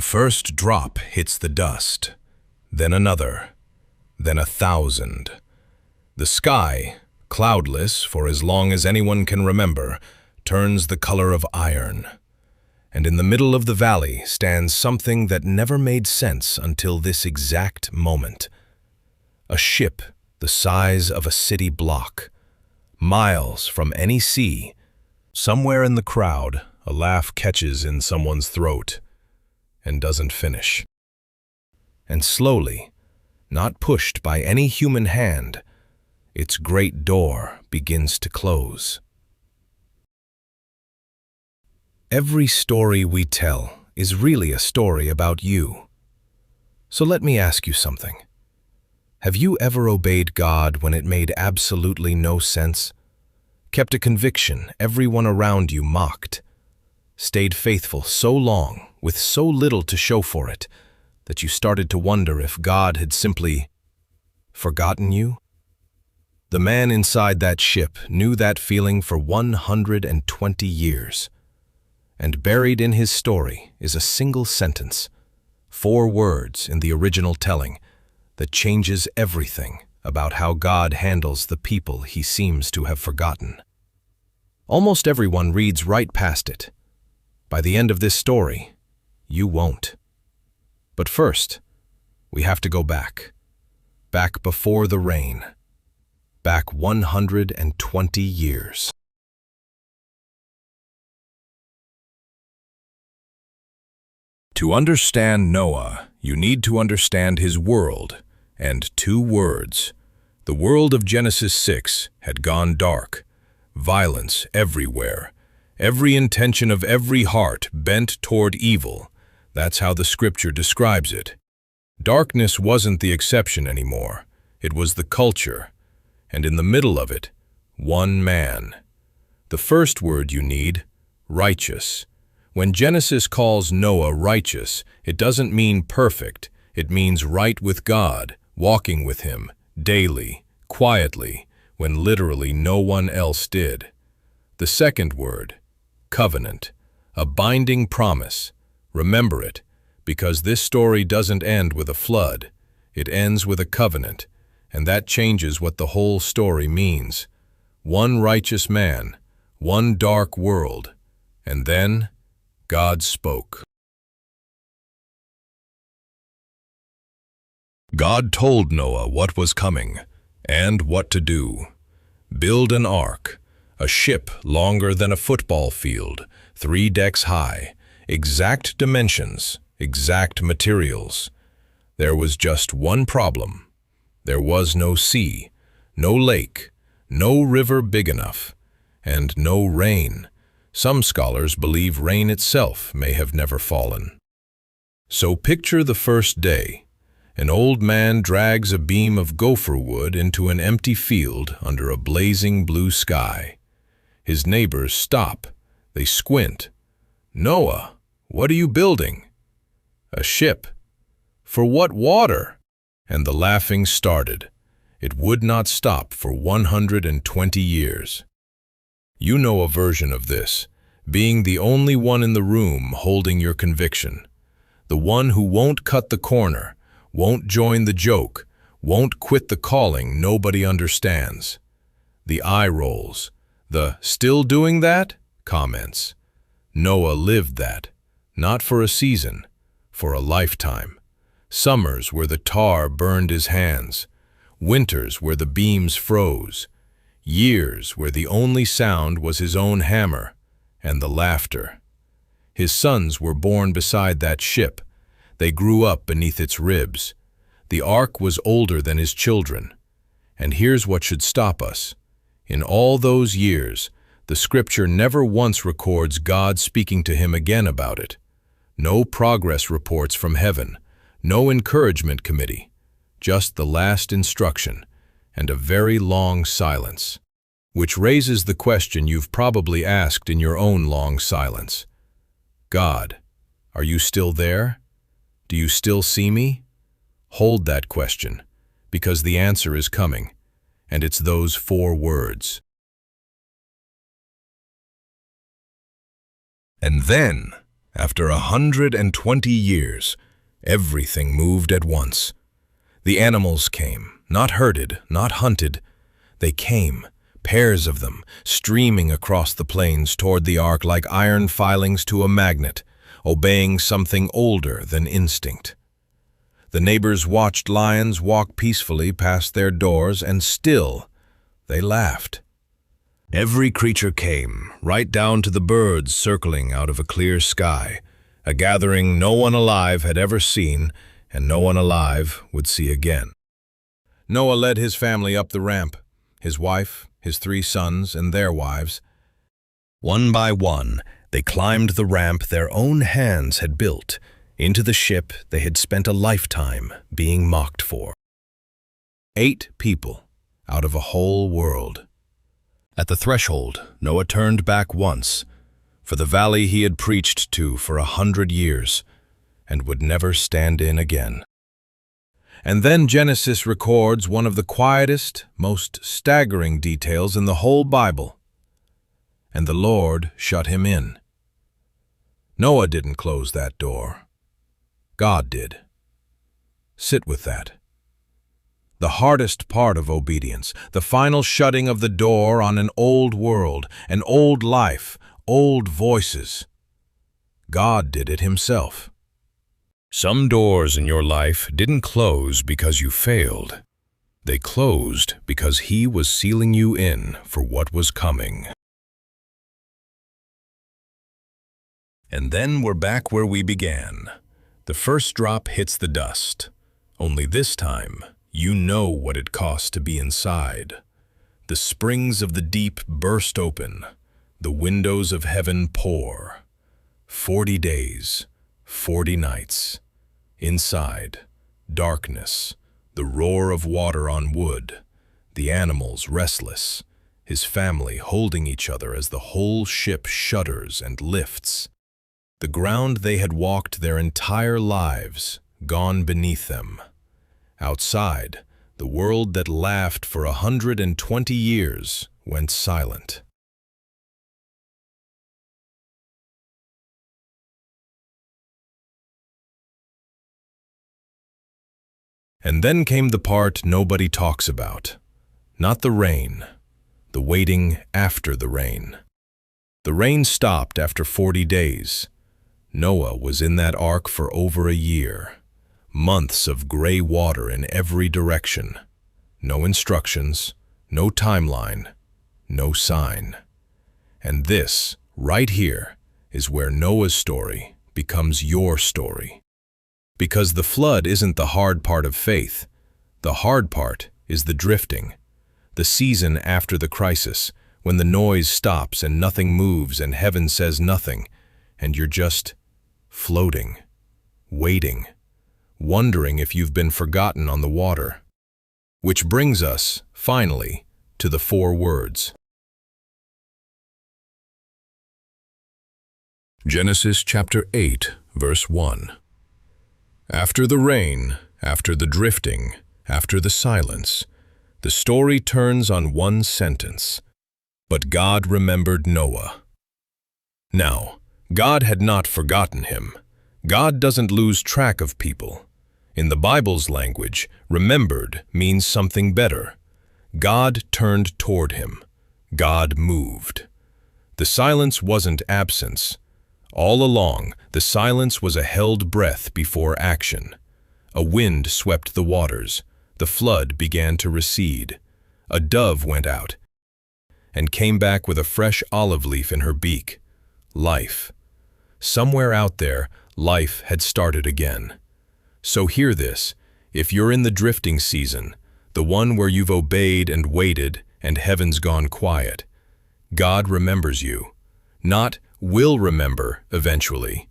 The first drop hits the dust, then another, then 1,000. The sky, cloudless for as long as anyone can remember, turns the color of iron. And in the middle of the valley stands something that never made sense until this exact moment. A ship the size of a city block, miles from any sea. Somewhere in the crowd, a laugh catches in someone's throat and doesn't finish. And slowly, not pushed by any human hand, its great door begins to close. Every story we tell is really a story about you. So let me ask you something. Have you ever obeyed God when it made absolutely no sense? Kept a conviction everyone around you mocked? Stayed faithful so long, with so little to show for it, that you started to wonder if God had simply forgotten you? The man inside that ship knew that feeling for 120 years. And buried in his story is a single sentence, 4 words in the original telling, that changes everything about how God handles the people he seems to have forgotten. Almost everyone reads right past it. By the end of this story, you won't. But first, we have to go back. Back before the rain. Back 120 years. To understand Noah, you need to understand his world, and 2 words. The world of Genesis 6 had gone dark, violence everywhere, every intention of every heart bent toward evil. That's how the scripture describes it. Darkness wasn't the exception anymore, it was the culture, and in the middle of it, one man. The first word you need, righteous. When Genesis calls Noah righteous, it doesn't mean perfect, it means right with God, walking with him, daily, quietly, when literally no one else did. The second word, covenant, a binding promise. Remember it, because this story doesn't end with a flood, it ends with a covenant, and that changes what the whole story means. One righteous man, one dark world, and then God spoke. God told Noah what was coming and what to do. Build an ark, a ship longer than a football field, 3 decks high, exact dimensions, exact materials. There was just one problem. There was no sea, no lake, no river big enough, and no rain. Some scholars believe rain itself may have never fallen. So picture the first day. An old man drags a beam of gopher wood into an empty field under a blazing blue sky. His neighbors stop. They squint. "Noah, what are you building?" "A ship." "For what water?" And the laughing started. It would not stop for 120 years. You know a version of this, being the only one in the room holding your conviction. The one who won't cut the corner, won't join the joke, won't quit the calling nobody understands. The eye rolls, the "still doing that?" comments. Noah lived that, not for a season, for a lifetime. Summers where the tar burned his hands, winters where the beams froze, years where the only sound was his own hammer and the laughter. His sons were born beside that ship. They grew up beneath its ribs. The ark was older than his children. And here's what should stop us. In all those years, the scripture never once records God speaking to him again about it. No progress reports from heaven, no encouragement committee, just the last instruction and a very long silence. Which raises the question you've probably asked in your own long silence. God, are you still there? Do you still see me? Hold that question, because the answer is coming, and it's those 4 words. And then, After 120 years, everything moved at once. The animals came, not herded, not hunted. They came, pairs of them, streaming across the plains toward the ark like iron filings to a magnet, obeying something older than instinct. The neighbors watched lions walk peacefully past their doors, and still they laughed. Every creature came, right down to the birds circling out of a clear sky, a gathering no one alive had ever seen and no one alive would see again. Noah led his family up the ramp, his wife, his 3 sons, and their wives. One by one, they climbed the ramp their own hands had built, into the ship they had spent a lifetime being mocked for. 8 people out of a whole world. At the threshold, Noah turned back once, for the valley he had preached to for 100 years, and would never stand in again. And then Genesis records one of the quietest, most staggering details in the whole Bible. And the Lord shut him in. Noah didn't close that door. God did. Sit with that. The hardest part of obedience, the final shutting of the door on an old world, an old life, old voices. God did it himself. Some doors in your life didn't close because you failed. They closed because He was sealing you in for what was coming. And then we're back where we began. The first drop hits the dust. Only this time, you know what it costs to be inside. The springs of the deep burst open. The windows of heaven pour. 40 days, 40 nights. Inside, darkness, the roar of water on wood, the animals restless, his family holding each other as the whole ship shudders and lifts. The ground they had walked their entire lives, gone beneath them. Outside, the world that laughed for 120 years went silent. And then came the part nobody talks about. Not the rain, the waiting after the rain. The rain stopped after 40 days. Noah was in that ark for over a year. Months of gray water in every direction. No instructions, no timeline, no sign. And this, right here, is where Noah's story becomes your story. Because the flood isn't the hard part of faith. The hard part is the drifting. The season after the crisis, when the noise stops and nothing moves and heaven says nothing, and you're just floating, waiting, wondering if you've been forgotten on the water. Which brings us, finally, to the 4 words. Genesis chapter 8, verse 1. After the rain, after the drifting, after the silence, the story turns on one sentence. But God remembered Noah. Now, God had not forgotten him. God doesn't lose track of people. In the Bible's language, remembered means something better. God turned toward him. God moved. The silence wasn't absence. All along, the silence was a held breath before action. A wind swept the waters. The flood began to recede. A dove went out and came back with a fresh olive leaf in her beak. Life. Somewhere out there, life had started again. So hear this, if you're in the drifting season, the one where you've obeyed and waited and heaven's gone quiet, God remembers you. Not will remember eventually.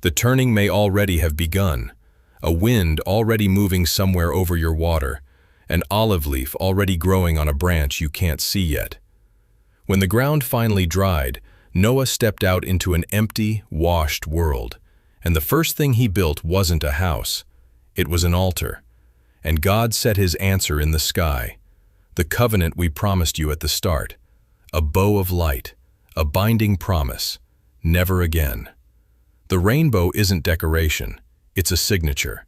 The turning may already have begun, a wind already moving somewhere over your water, an olive leaf already growing on a branch you can't see yet. When the ground finally dried, Noah stepped out into an empty, washed world, and the first thing he built wasn't a house. It was an altar. And God set his answer in the sky, the covenant we promised you at the start, a bow of light, a binding promise, never again. The rainbow isn't decoration, it's a signature.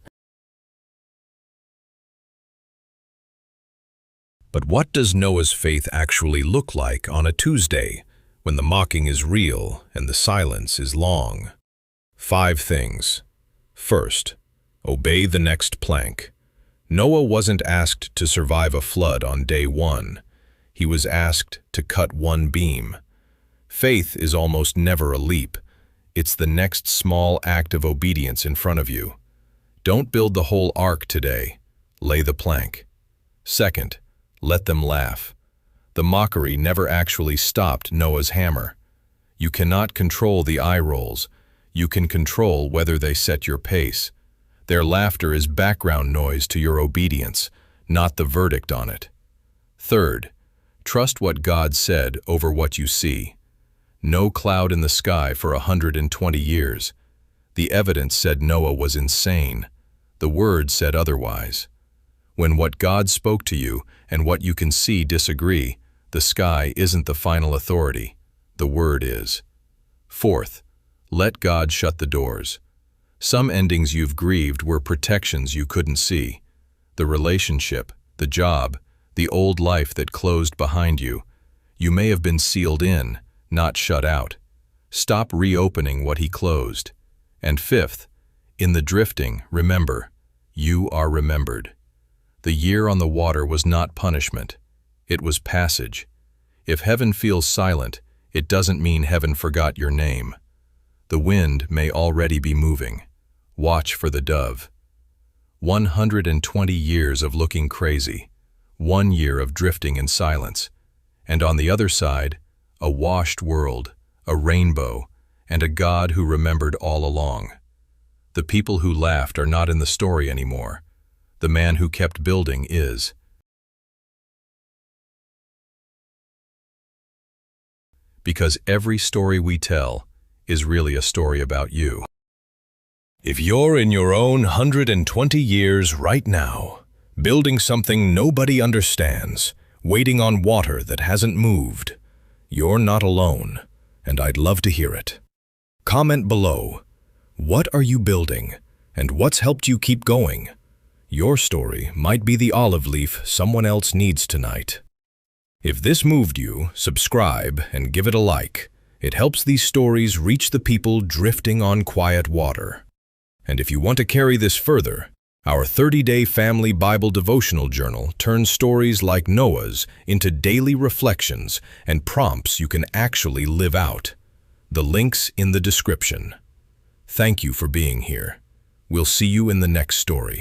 But what does Noah's faith actually look like on a Tuesday, when the mocking is real and the silence is long? 5 things. First, obey the next plank. Noah wasn't asked to survive a flood on day 1. He was asked to cut one beam. Faith is almost never a leap. It's the next small act of obedience in front of you. Don't build the whole ark today. Lay the plank. Second, let them laugh. The mockery never actually stopped Noah's hammer. You cannot control the eye rolls. You can control whether they set your pace. Their laughter is background noise to your obedience, not the verdict on it. Third, trust what God said over what you see. No cloud in the sky for 120 years. The evidence said Noah was insane. The word said otherwise. When what God spoke to you and what you can see disagree, the sky isn't the final authority. The word is. Fourth, let God shut the doors. Some endings you've grieved were protections you couldn't see. The relationship, the job, the old life that closed behind you. You may have been sealed in, not shut out. Stop reopening what he closed. And fifth, in the drifting, remember, you are remembered. The year on the water was not punishment. It was passage. If heaven feels silent, it doesn't mean heaven forgot your name. The wind may already be moving. Watch for the dove. 120 years of looking crazy. 1 year of drifting in silence. And on the other side, a washed world, a rainbow, and a God who remembered all along. The people who laughed are not in the story anymore. The man who kept building is. Because every story we tell is really a story about you. If you're in your own 120 years right now, building something nobody understands, waiting on water that hasn't moved, you're not alone, and I'd love to hear it. Comment below. What are you building, and what's helped you keep going? Your story might be the olive leaf someone else needs tonight. If this moved you, subscribe and give it a like. It helps these stories reach the people drifting on quiet water. And if you want to carry this further, our 30-day family Bible devotional journal turns stories like Noah's into daily reflections and prompts you can actually live out. The link's in the description. Thank you for being here. We'll see you in the next story.